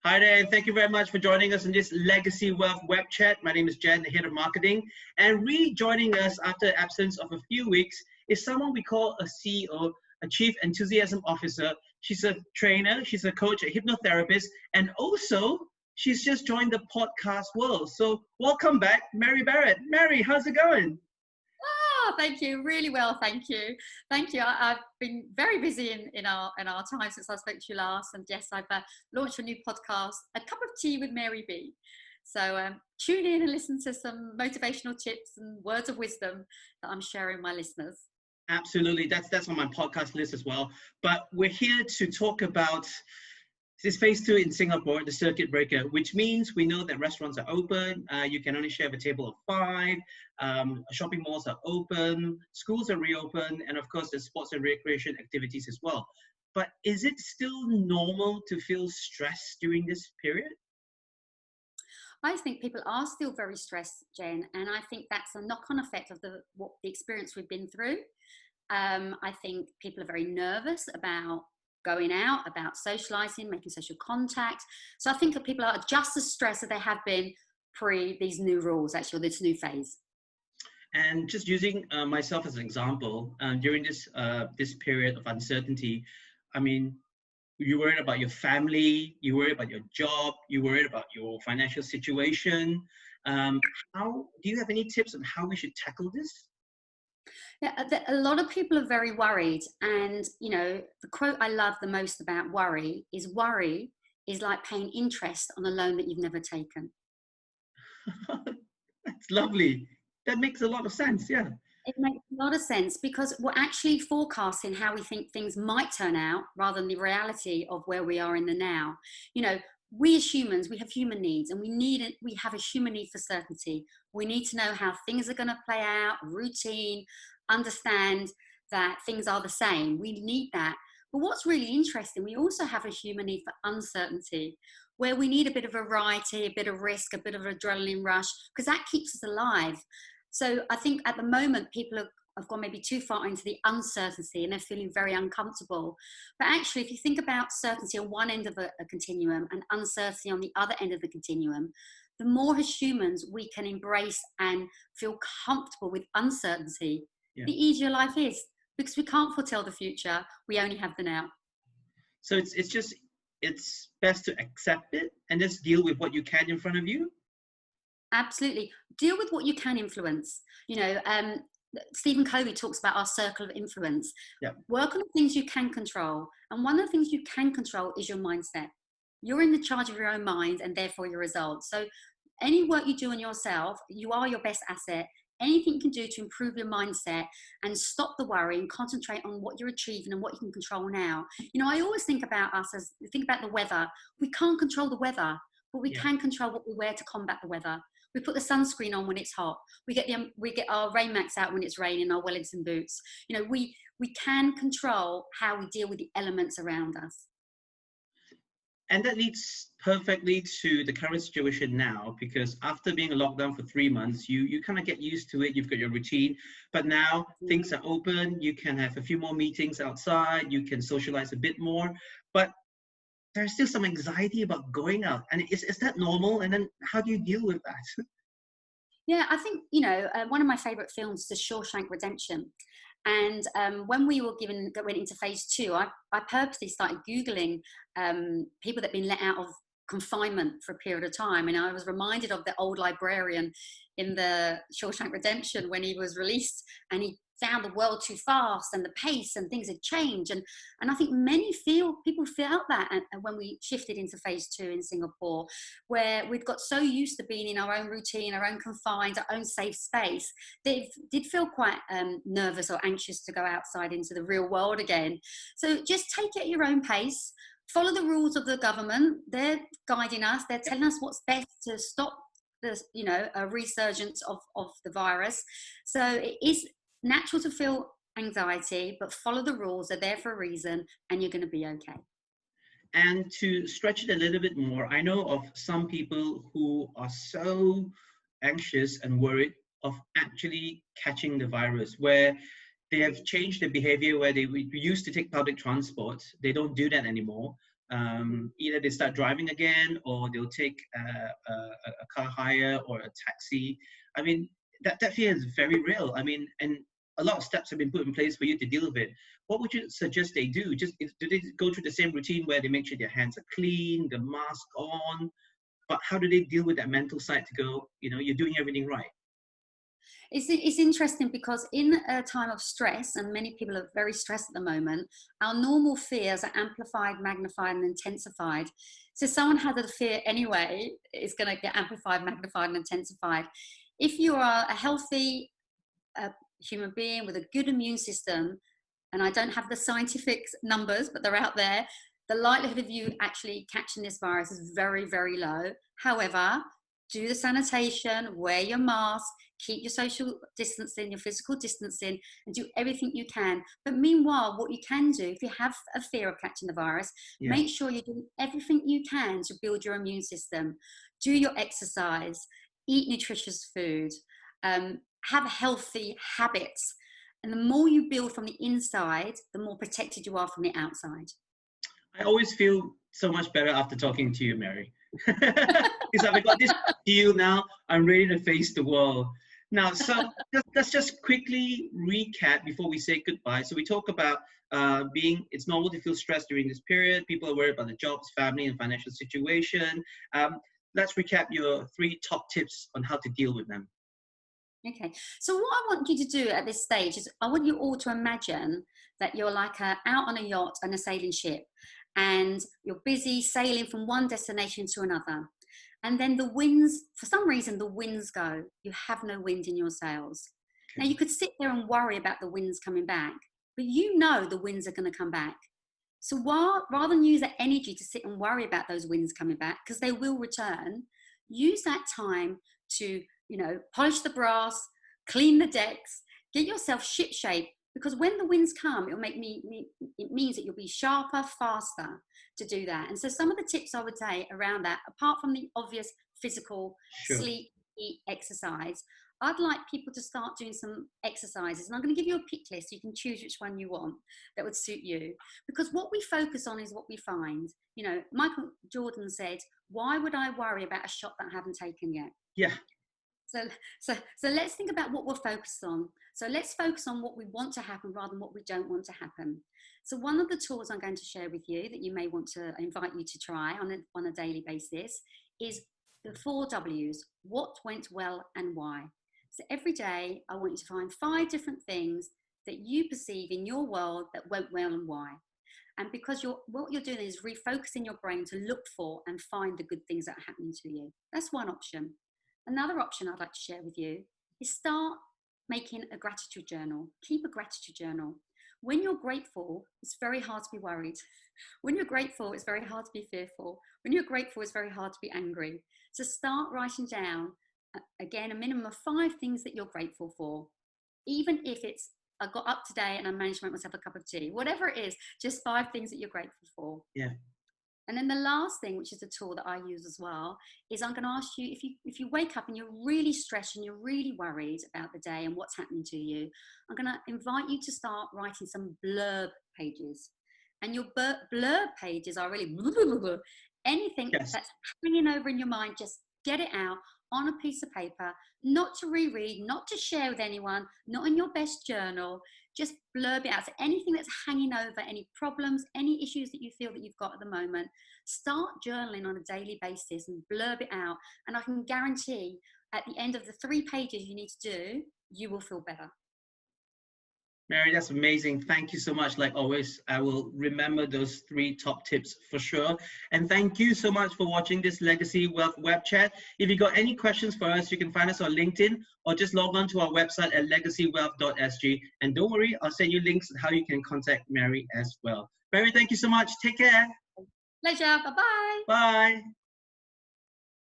Hi there, and thank you very much for joining us in this Legacy Wealth Webchat. My name is Jen, the head of marketing, and rejoining us after the absence of a few weeks is someone we call a CEO, a Chief Enthusiasm Officer. She's a trainer, she's a coach, a hypnotherapist, and also she's just joined the podcast world. So welcome back, Mary Barrett. Mary, how's it going? Oh, thank you. Really well, thank you. Thank you. I've been very busy in our time since I spoke to you last. And yes, I've launched a new podcast, A Cup of Tea with Mary B. So tune in and listen to some motivational tips and words of wisdom that I'm sharing with my listeners. Absolutely. That's on my podcast list as well. But we're here to talk about this phase 2 in Singapore, the circuit breaker, which means we know that restaurants are open. You can only share a table of 5. Shopping malls are open. Schools are reopened. And of course, there's sports and recreation activities as well. But is it still normal to feel stressed during this period? I think people are still very stressed, Jen. And I think that's a knock-on effect of the experience we've been through. I think people are very nervous about going out, about socializing, making social contact. So I think that people are just as stressed as they have been pre these new rules, actually, or this new phase. And just using myself as an example, during this period of uncertainty, I mean, you worried about your family, you worried about your job, you worried about your financial situation. How do you have any tips on how we should tackle this? Yeah, a lot of people are very worried. And, you know, the quote I love the most about worry is like paying interest on a loan that you've never taken. That's lovely. That makes a lot of sense, yeah. It makes a lot of sense because we're actually forecasting how we think things might turn out rather than the reality of where we are in the now. You know, we as humans, we have human needs, and we have a human need for certainty. We need to know how things are going to play out, routine, understand that things are the same. We need that. But what's really interesting, we also have a human need for uncertainty, where we need a bit of variety, a bit of risk, a bit of adrenaline rush, because that keeps us alive. So I think at the moment, people have gone maybe too far into the uncertainty and they're feeling very uncomfortable. But actually, if you think about certainty on one end of a continuum and uncertainty on the other end of the continuum, the more as humans we can embrace and feel comfortable with uncertainty, the easier life is, because we can't foretell the future. We only have the now. So it's best to accept it and just deal with what you can in front of you. Absolutely. Deal with what you can influence. You know, Stephen Covey talks about our circle of influence. Yep. Work on the things you can control. And one of the things you can control is your mindset. You're in the charge of your own mind and therefore your results. So any work you do on yourself, you are your best asset. Anything you can do to improve your mindset and stop the worry and concentrate on what you're achieving and what you can control now. You know, I always think about the weather. We can't control the weather, but we can control what we wear to combat the weather. We put the sunscreen on when it's hot. We get our rain mats out when it's raining, our Wellington boots. You know, we can control how we deal with the elements around us. And that leads perfectly to the current situation now, because after being in lockdown for 3 months, you kind of get used to it. You've got your routine, but now things are open. You can have a few more meetings outside. You can socialize a bit more, but there's still some anxiety about going out. And is that normal? And then how do you deal with that? Yeah, I think, you know, one of my favorite films is The Shawshank Redemption. And when we went into phase 2, I purposely started Googling people that had been let out of confinement for a period of time. And I was reminded of the old librarian in The Shawshank Redemption when he was released, and he found the world too fast and the pace and things had changed. And I think people felt that when we shifted into phase 2 in Singapore, where we'd got so used to being in our own routine, our own confined, our own safe space, they did feel quite nervous or anxious to go outside into the real world again. So just take it at your own pace, follow the rules of the government. They're guiding us, they're telling us what's best to stop a resurgence of the virus. So it is natural to feel anxiety, but follow the rules. They're there for a reason, and you're going to be okay. And to stretch it a little bit more, I know of some people who are so anxious and worried of actually catching the virus, where they have changed their behavior, where they used to take public transport. They don't do that anymore. either they start driving again, or they'll take a car hire or a taxi. I mean, that fear is very real. I mean, and a lot of steps have been put in place for you to deal with it. What would you suggest they do? Do they go through the same routine where they make sure their hands are clean, the mask on? But how do they deal with that mental side to go, you're doing everything right? It's interesting because in a time of stress, and many people are very stressed at the moment, our normal fears are amplified, magnified, and intensified. So someone had a fear anyway, it's going to get amplified, magnified, and intensified. If you are a healthy human being with a good immune system, and I don't have the scientific numbers, but they're out there, the likelihood of you actually catching this virus is very, very low. However, do the sanitation, wear your mask, keep your social distancing, your physical distancing, and do everything you can. But meanwhile, what you can do, if you have a fear of catching the virus, make sure you're doing everything you can to build your immune system. Do your exercise, eat nutritious food, have healthy habits. And the more you build from the inside, the more protected you are from the outside. I always feel so much better after talking to you, Mary. Because I've got this deal now, I'm ready to face the world. Now, so let's just quickly recap before we say goodbye. So we talk about it's normal to feel stressed during this period. People are worried about the jobs, family, and financial situation. Let's recap your 3 top tips on how to deal with them. Okay, so what I want you to do at this stage is I want you all to imagine that you're like out on a yacht on a sailing ship, and you're busy sailing from one destination to another. And then the winds, for some reason, the winds go. You have no wind in your sails. Okay. Now, you could sit there and worry about the winds coming back, but you know the winds are going to come back. So rather than use that energy to sit and worry about those winds coming back, because they will return, use that time to, polish the brass, clean the decks, get yourself shipshape. Because when the winds come, it means that you'll be sharper, faster to do that. And so some of the tips I would say around that, apart from the obvious physical, sleep, eat, exercise, I'd like people to start doing some exercises. And I'm going to give you a pick list so you can choose which one you want that would suit you. Because what we focus on is what we find. Michael Jordan said, "Why would I worry about a shot that I haven't taken yet?" Yeah. So let's think about what we're focused on. So let's focus on what we want to happen rather than what we don't want to happen. So one of the tools I'm going to share with you that you may want to invite you to try on a daily basis is the 4 W's, what went well and why. So every day I want you to find 5 different things that you perceive in your world that went well and why. And because what you're doing is refocusing your brain to look for and find the good things that are happening to you. That's one option. Another option I'd like to share with you is start making a gratitude journal. Keep a gratitude journal. When you're grateful, it's very hard to be worried. When you're grateful, it's very hard to be fearful. When you're grateful, it's very hard to be angry. So start writing down, again, a minimum of 5 things that you're grateful for. Even if it's, I got up today and I managed to make myself a cup of tea. Whatever it is, just 5 things that you're grateful for. Yeah. And then the last thing, which is a tool that I use as well, is I'm going to ask you, if you wake up and you're really stressed and you're really worried about the day and what's happening to you, I'm going to invite you to start writing some blurb pages. And your blurb pages are really anything that's hanging over in your mind, just get it out on a piece of paper, not to reread, not to share with anyone, not in your best journal. Just blurb it out. So anything that's hanging over, any problems, any issues that you feel that you've got at the moment, start journaling on a daily basis and blurb it out. And I can guarantee at the end of the 3 pages you need to do, you will feel better. Mary, that's amazing. Thank you so much. Like always, I will remember those 3 top tips for sure. And thank you so much for watching this Legacy Wealth Web Chat. If you got any questions for us, you can find us on LinkedIn or just log on to our website at legacywealth.sg. And don't worry, I'll send you links how you can contact Mary as well. Mary, thank you so much. Take care. Pleasure. Bye-bye. Bye.